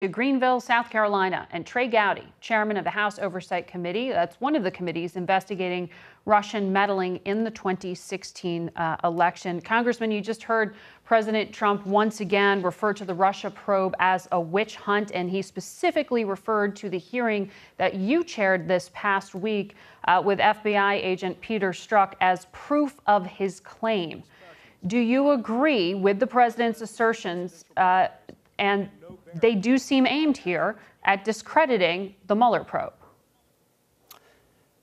To Greenville, South Carolina, and Trey Gowdy, chairman of the House Oversight Committee. That's one of the committees investigating Russian meddling in the 2016 election. Congressman, you just heard President Trump once again refer to the Russia probe as a witch hunt, and he specifically referred to the hearing that you chaired this past week with FBI agent Peter Strzok as proof of his claim. Do you agree with the president's assertions and they do seem aimed here at discrediting the Mueller probe?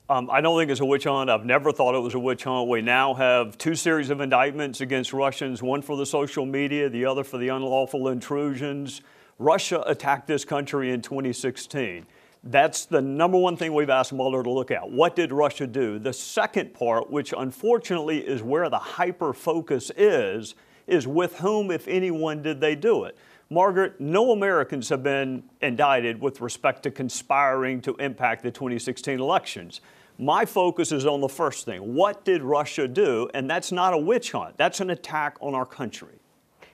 I don't think it's a witch hunt. I've never thought it was a witch hunt. We now have two series of indictments against Russians, one for the social media, the other for the unlawful intrusions. Russia attacked this country in 2016. That's the number one thing we've asked Mueller to look at. What did Russia do? The second part, which unfortunately is where the hyper focus is with whom, if anyone, did they do it? Margaret, no Americans have been indicted with respect to conspiring to impact the 2016 elections. My focus is on the first thing. What did Russia do? And that's not a witch hunt. That's an attack on our country.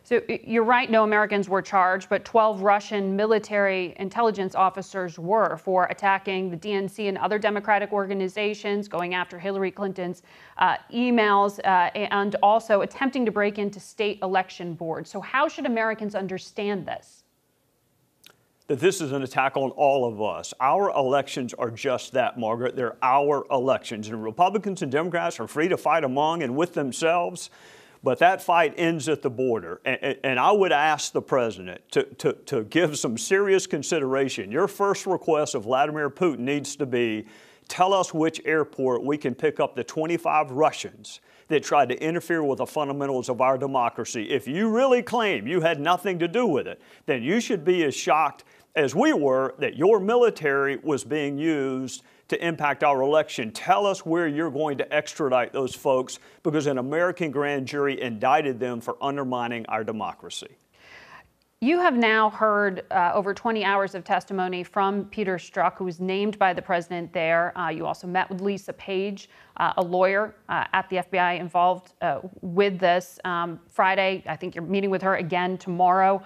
So you're right, no Americans were charged, but 12 Russian military intelligence officers were for attacking the DNC and other Democratic organizations, going after Hillary Clinton's emails, and also attempting to break into state election boards. So how should Americans understand this? That this is an attack on all of us. Our elections are just that, Margaret. They're our elections. And Republicans and Democrats are free to fight among and with themselves. But that fight ends at the border. And I would ask the president to give some serious consideration. Your first request of Vladimir Putin needs to be, tell us which airport we can pick up the 25 Russians that tried to interfere with the fundamentals of our democracy. If you really claim you had nothing to do with it, then you should be as shocked as we were that your military was being used to impact our election. Tell us where you're going to extradite those folks, because an American grand jury indicted them for undermining our democracy. You have now heard over 20 hours of testimony from Peter Strzok, who was named by the president there. You also met with Lisa Page, a lawyer at the FBI involved with this. Friday, I think you're meeting with her again tomorrow.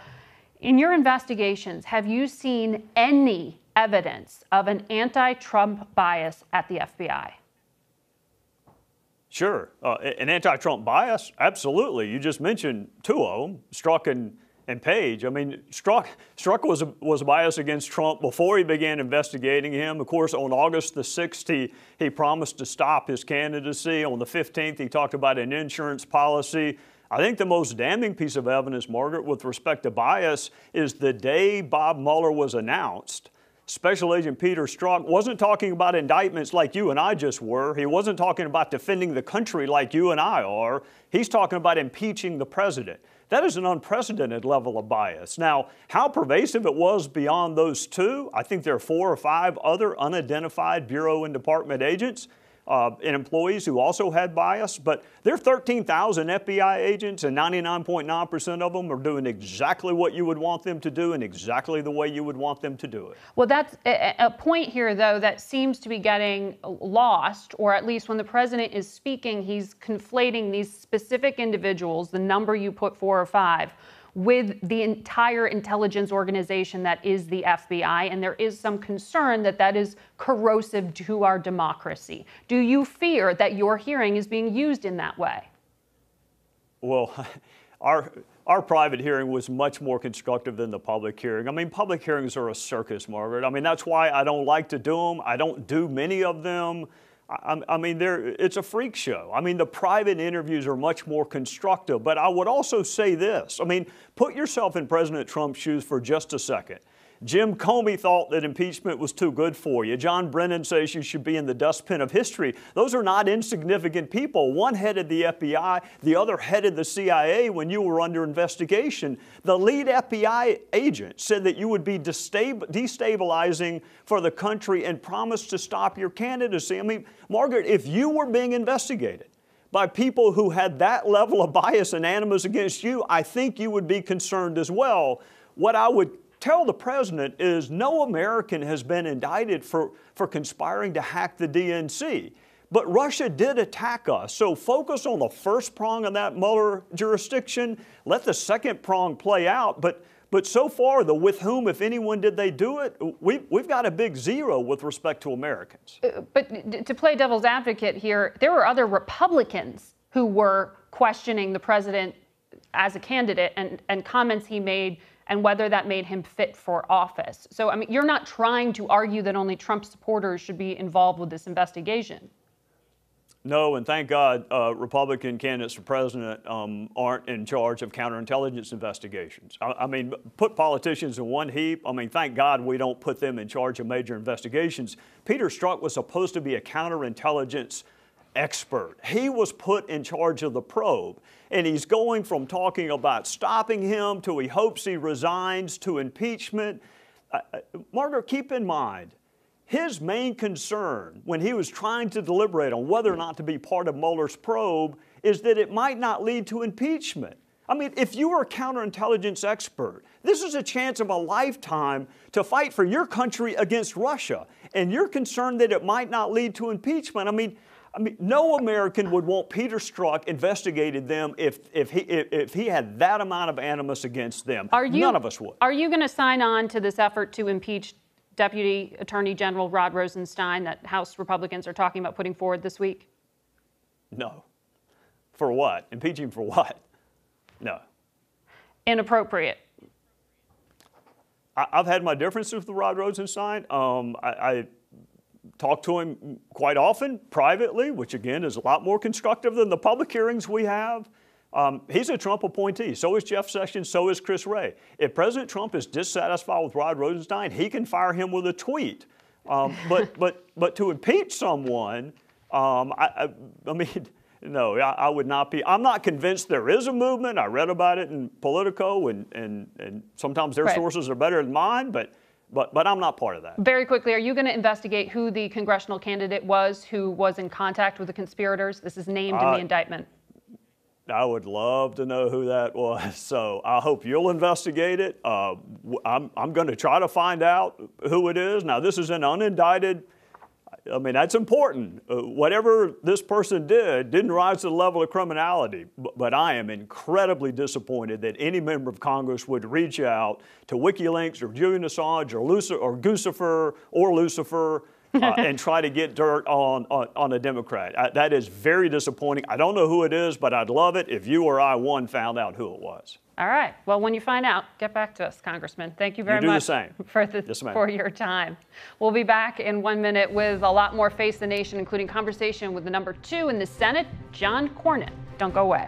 In your investigations, have you seen any evidence of an anti-Trump bias at the FBI? Sure. An anti-Trump bias? Absolutely. You just mentioned two of them, Strzok and Page. I mean, Strzok was biased against Trump before he began investigating him. Of course, on August the 6th, he promised to stop his candidacy. On the 15th, he talked about an insurance policy. I think the most damning piece of evidence, Margaret, with respect to bias is the day Bob Mueller was announced, Special Agent Peter Strzok wasn't talking about indictments like you and I just were. He wasn't talking about defending the country like you and I are. He's talking about impeaching the president. That is an unprecedented level of bias. Now, how pervasive it was beyond those two, I think there are 4 or 5 other unidentified Bureau and Department agents and employees who also had bias, but there are 13,000 FBI agents, and 99.9% of them are doing exactly what you would want them to do and exactly the way you would want them to do it. Well, that's a point here, though, that seems to be getting lost, or at least when the president is speaking, he's conflating these specific individuals, the number you put 4 or 5, with the entire intelligence organization that is the FBI, and there is some concern that that is corrosive to our democracy. Do you fear that your hearing is being used in that way? Well, our private hearing was much more constructive than the public hearing. I mean, public hearings are a circus, Margaret. I mean, that's why I don't like to do them. I don't do many of them. I mean, it's a freak show. I mean, the private interviews are much more constructive. But I would also say this. I mean, put yourself in President Trump's shoes for just a second. Jim Comey thought that impeachment was too good for you. John Brennan says you should be in the dustbin of history. Those are not insignificant people. One headed the FBI, the other headed the CIA when you were under investigation. The lead FBI agent said that you would be destabilizing for the country and promised to stop your candidacy. I mean, Margaret, if you were being investigated by people who had that level of bias and animus against you, I think you would be concerned as well. What I would tell the president is no American has been indicted for conspiring to hack the DNC. But Russia did attack us. So focus on the first prong of that Mueller jurisdiction. Let the second prong play out. But But so far, the with whom, if anyone, did they do it, we've got a big zero with respect to Americans. But to play devil's advocate here, there were other Republicans who were questioning the president as a candidate and comments he made and whether that made him fit for office. So, I mean, you're not trying to argue that only Trump supporters should be involved with this investigation. No, and thank God Republican candidates for president aren't in charge of counterintelligence investigations. I mean, put politicians in one heap. I mean, thank God we don't put them in charge of major investigations. Peter Strzok was supposed to be a counterintelligence expert. He was put in charge of the probe, and he's going from talking about stopping him to he hopes he resigns to impeachment. Margaret, keep in mind, his main concern when he was trying to deliberate on whether or not to be part of Mueller's probe is that it might not lead to impeachment. I mean, if you were a counterintelligence expert, this is a chance of a lifetime to fight for your country against Russia, and you're concerned that it might not lead to impeachment. I mean, no American would want Peter Strzok investigated them if he had that amount of animus against them. None of us would. Are you going to sign on to this effort to impeach Deputy Attorney General Rod Rosenstein that House Republicans are talking about putting forward this week? No. For what? Impeaching for what? No. Inappropriate. I've had my differences with Rod Rosenstein. I talk to him quite often, privately, which again is a lot more constructive than the public hearings we have. He's a Trump appointee. So is Jeff Sessions. So is Chris Wray. If President Trump is dissatisfied with Rod Rosenstein, he can fire him with a tweet. But to impeach someone, I mean, no, I would not be. I'm not convinced there is a movement. I read about it in Politico, and sometimes their sources are better than mine, but I'm not part of that. Very quickly, are you going to investigate who the congressional candidate was who was in contact with the conspirators? This is named in the indictment. I would love to know who that was, so I hope you'll investigate it. I'm going to try to find out who it is. Now, this is an unindicted. I mean, that's important. Whatever this person didn't rise to the level of criminality. But I am incredibly disappointed that any member of Congress would reach out to WikiLeaks or Julian Assange or Lucifer and try to get dirt on a Democrat. That is very disappointing. I don't know who it is, but I'd love it if you or I found out who it was. All right. Well, when you find out, get back to us, Congressman. Thank you very much for your time. We'll be back in 1 minute with a lot more Face the Nation, including conversation with the #2 in the Senate, John Cornyn. Don't go away.